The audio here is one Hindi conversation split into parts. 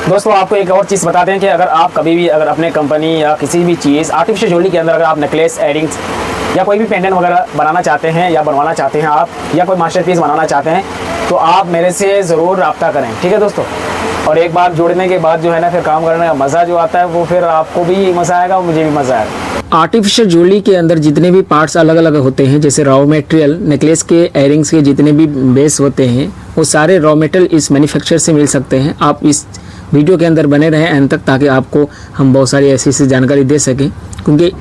दोस्तों आपको एक और चीज़ बताते हैं कि अगर आप कभी भी अगर अपने कंपनी या किसी भी चीज़ आर्टिफिशियल ज्वेलरी के अंदर अगर आप नेकलेस, एयरिंग्स या कोई भी पेंडेंट वगैरह बनाना चाहते हैं या बनवाना चाहते हैं आप, या कोई मास्टरपीस बनाना चाहते हैं, तो आप मेरे से ज़रूर रब्ता करें, ठीक है दोस्तों। और एक बार जुड़ने के बाद जो है ना, फिर काम करने का मज़ा जो आता है वो फिर आपको भी मज़ा आएगा और मुझे भी मज़ा आएगा। आर्टिफिशियल ज्वेलरी के अंदर जितने भी पार्ट्स अलग अलग होते हैं, जैसे रॉ मटेरियल, नेकलेस के, एयरिंग्स के जितने भी बेस होते हैं, वो सारे रॉ मटेरियल इस मैन्युफैक्चरर से मिल सकते हैं। आप इस वीडियो के अंदर बने रहें एंड तक, ताकि आपको हम बहुत सारी ऐसी जानकारी दे सकें, क्योंकि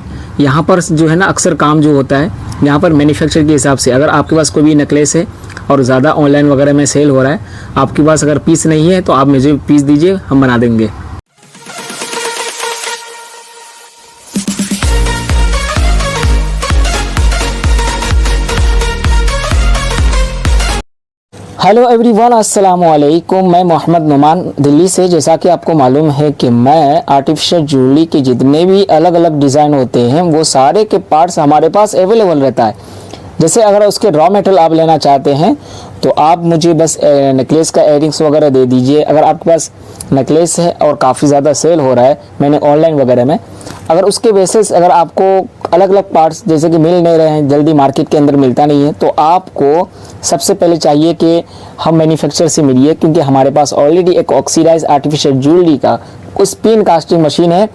यहाँ पर जो है ना अक्सर काम जो होता है यहाँ पर मैन्युफैक्चर के हिसाब से, अगर आपके पास कोई भी नेकलेस है और ज़्यादा ऑनलाइन वगैरह में सेल हो रहा है, आपके पास अगर पीस नहीं है तो आप मुझे पीस दीजिए, हम बना देंगे। हेलो एवरीवन, अस्सलाम वालेकुम। मैं मोहम्मद नुमान दिल्ली से। जैसा कि आपको मालूम है कि मैं आर्टिफिशियल ज्वेलरी के जितने भी अलग अलग डिज़ाइन होते हैं वो सारे के पार्ट्स हमारे पास अवेलेबल रहता है। जैसे अगर उसके रॉ मटेरियल आप लेना चाहते हैं तो आप मुझे बस नेकलेस का एयरिंग्स वगैरह दे दीजिए। अगर आपके पास नेकलेस है और काफ़ी ज़्यादा सेल हो रहा है मैंने ऑनलाइन वगैरह में, अगर उसके बेसिस अगर आपको अलग अलग पार्ट्स जैसे कि मिल नहीं रहे हैं, जल्दी मार्केट के अंदर मिलता नहीं है, तो आपको सबसे पहले चाहिए कि हम मैन्युफैक्चरर से मिलिए, क्योंकि हमारे पास ऑलरेडी एक ऑक्सीडाइज आर्टिफिशियल ज्वेलरी का स्पिन कास्टिंग मशीन है।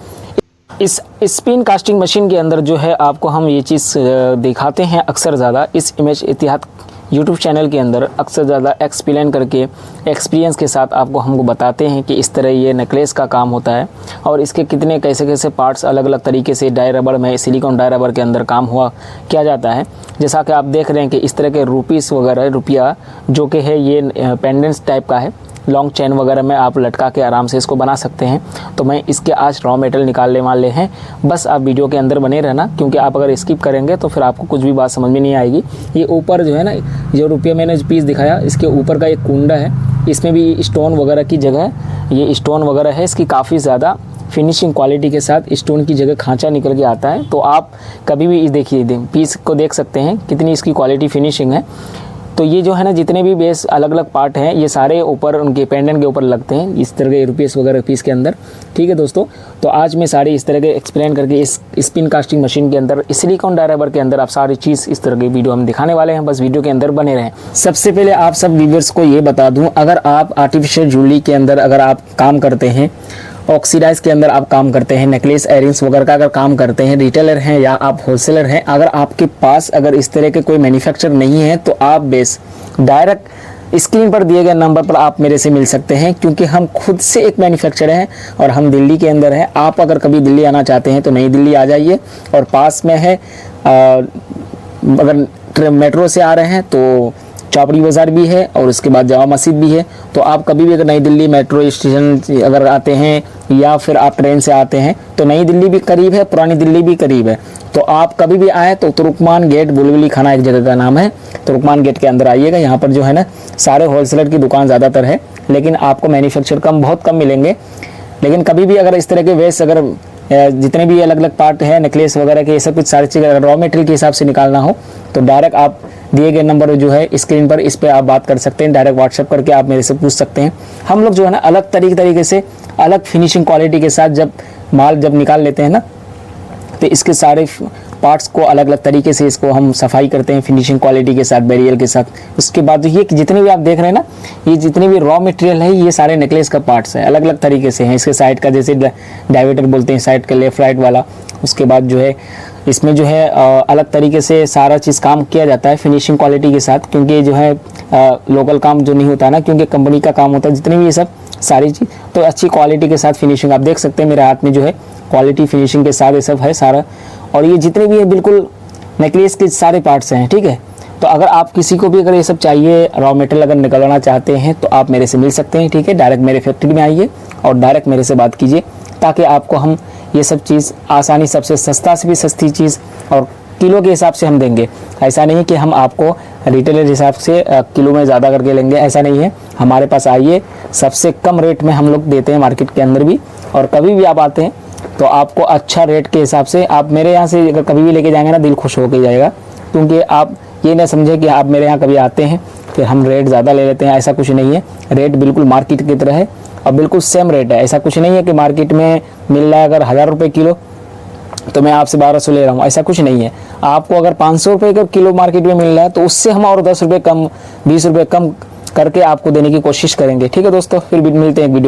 इस स्पिन कास्टिंग मशीन के अंदर जो है आपको हम ये चीज़ दिखाते हैं अक्सर ज़्यादा इस इमेज इतिहाद यूट्यूब चैनल के अंदर, अक्सर ज़्यादा एक्सप्लेन करके एक्सपीरियंस के साथ आपको हमको बताते हैं कि इस तरह ये नेकलेस का काम होता है और इसके कितने कैसे कैसे पार्ट्स अलग अलग तरीके से डाई रबड़ में, सिलिकॉन डाई रबड़ के अंदर काम हुआ किया जाता है। जैसा कि आप देख रहे हैं कि इस तरह के रुपीस वगैरह, रुपया जो कि है ये पेंडेंट्स टाइप का है, लॉन्ग चेन वगैरह में आप लटका के आराम से इसको बना सकते हैं। तो मैं इसके आज रॉ मटेरियल निकालने वाले हैं, बस आप वीडियो के अंदर बने रहना, क्योंकि आप अगर स्किप करेंगे तो फिर आपको कुछ भी बात समझ में नहीं आएगी। ये ऊपर जो है ना, जो रुपये मैंने जो पीस दिखाया, इसके ऊपर का एक कुंडा है, इसमें भी स्टोन वगैरह की जगह ये स्टोन वगैरह है, इसकी काफ़ी ज़्यादा फिनिशिंग क्वालिटी के साथ स्टोन की जगह खांचा निकल के आता है। तो आप कभी भी देखिए पीस को देख सकते हैं कितनी इसकी क्वालिटी फिनिशिंग है। तो ये जो है ना जितने भी बेस अलग अलग पार्ट हैं ये सारे ऊपर उनके पेंडेंट के ऊपर लगते हैं इस तरह के रुपीस वगैरह पीस के अंदर, ठीक है दोस्तों। तो आज मैं सारे इस तरह के एक्सप्लेन करके इस स्पिन कास्टिंग मशीन के अंदर, सिलिकॉन डाई रबड़ के अंदर आप सारी चीज़ इस तरह की वीडियो हम दिखाने वाले हैं, बस वीडियो के अंदर बने रहें। सबसे पहले आप सब व्यूअर्स को ये बता दूँ, अगर आप आर्टिफिशियल ज्वेलरी के अंदर अगर आप काम करते हैं, ऑक्सीडाइज के अंदर आप काम करते हैं, नेकलेस, एयरिंग्स वगैरह का अगर काम करते हैं, रिटेलर हैं या आप होलसेलर हैं, अगर आपके पास अगर इस तरह के कोई मैन्युफैक्चर नहीं है तो आप बेस डायरेक्ट स्क्रीन पर दिए गए नंबर पर आप मेरे से मिल सकते हैं, क्योंकि हम खुद से एक मैन्युफैक्चरर हैं और हम दिल्ली के अंदर हैं। आप अगर कभी दिल्ली आना चाहते हैं तो नई दिल्ली आ जाइए, और पास में है अगर मेट्रो से आ रहे हैं तो चौपड़ी बाज़ार भी है और उसके बाद जामा मस्जिद भी है। तो आप कभी भी अगर नई दिल्ली मेट्रो स्टेशन अगर आते हैं या फिर आप ट्रेन से आते हैं तो नई दिल्ली भी करीब है, पुरानी दिल्ली भी करीब है। तो आप कभी भी आए तो तुर्कमान गेट बुलबुली खाना एक जगह का नाम है, तुर्कमान गेट के अंदर आइएगा। यहाँ पर जो है ना सारे होलसेलर की दुकान ज़्यादातर है, लेकिन आपको मैन्युफैक्चर बहुत कम मिलेंगे। लेकिन कभी भी अगर इस तरह के वेस्ट अगर जितने भी अलग अलग पार्ट है नेकलेस वगैरह के, ये सब कुछ सारी चीज़ अगर रॉ मटेरियल के हिसाब से निकालना हो तो डायरेक्ट आप दिए गए नंबर जो है स्क्रीन पर, इस पर आप बात कर सकते हैं। डायरेक्ट व्हाट्सएप करके आप मेरे से पूछ सकते हैं। हम लोग जो है ना अलग तरीके से अलग फिनिशिंग क्वालिटी के साथ जब माल निकाल लेते हैं ना, तो इसके सारे पार्ट्स को अलग अलग तरीके से इसको हम सफाई करते हैं फिनिशिंग क्वालिटी के साथ, बैरियल के साथ। उसके बाद ये जितने भी आप देख रहे हैं ना, ये जितने भी रॉ मटेरियल है ये सारे नेकलेस का पार्ट्स है, अलग अलग तरीके से हैं। इसके साइड का जैसे डाइवेटर बोलते हैं, साइड का लेफ्ट राइट वाला। उसके बाद जो है इसमें जो है अलग तरीके से सारा चीज़ काम किया जाता है फिनिशिंग क्वालिटी के साथ, क्योंकि जो है लोकल काम जो नहीं होता है ना, क्योंकि कंपनी का काम होता है। जितने भी ये सब सारी चीज़ तो अच्छी क्वालिटी के साथ फिनिशिंग आप देख सकते हैं मेरे हाथ में जो है क्वालिटी फिनिशिंग के साथ ये सब है सारा। और ये जितने भी है बिल्कुल नेकलेस के सारे पार्ट्स हैं, ठीक है। तो अगर आप किसी को भी अगर ये सब चाहिए, रॉ मटेरियल अगर निकलवाना चाहते हैं तो आप मेरे से मिल सकते हैं, ठीक है। डायरेक्ट मेरे फैक्ट्री में आइए और डायरेक्ट मेरे से बात कीजिए, ताकि आपको हम ये सब चीज़ आसानी, सबसे सस्ता से भी सस्ती चीज़ और किलो के हिसाब से हम देंगे। ऐसा नहीं कि हम आपको रिटेलर हिसाब से किलो में ज़्यादा करके लेंगे, ऐसा नहीं है। हमारे पास आइए, सबसे कम रेट में हम लोग देते हैं मार्केट के अंदर भी। और कभी भी आप आते हैं तो आपको अच्छा रेट के हिसाब से आप मेरे यहाँ से अगर कभी भी लेके जाएंगे ना, दिल खुश होकर जाएगा। क्योंकि आप ये ना समझे कि आप मेरे यहाँ कभी आते हैं फिर हम रेट ज़्यादा ले लेते हैं, ऐसा कुछ नहीं है। रेट बिल्कुल मार्केट की तरह है। और बिल्कुल सेम रेट है। ऐसा कुछ नहीं है कि मार्केट में मिल रहा है अगर 1000 रुपये किलो तो मैं आपसे 1200 ले रहा हूँ, ऐसा कुछ नहीं है। आपको अगर 500 रुपये का किलो मार्केट में मिल रहा है तो उससे हम और 10 रुपये कम, 20 रुपये कम करके आपको देने की कोशिश करेंगे। ठीक है दोस्तों, फिर मिलते हैं वीडियो।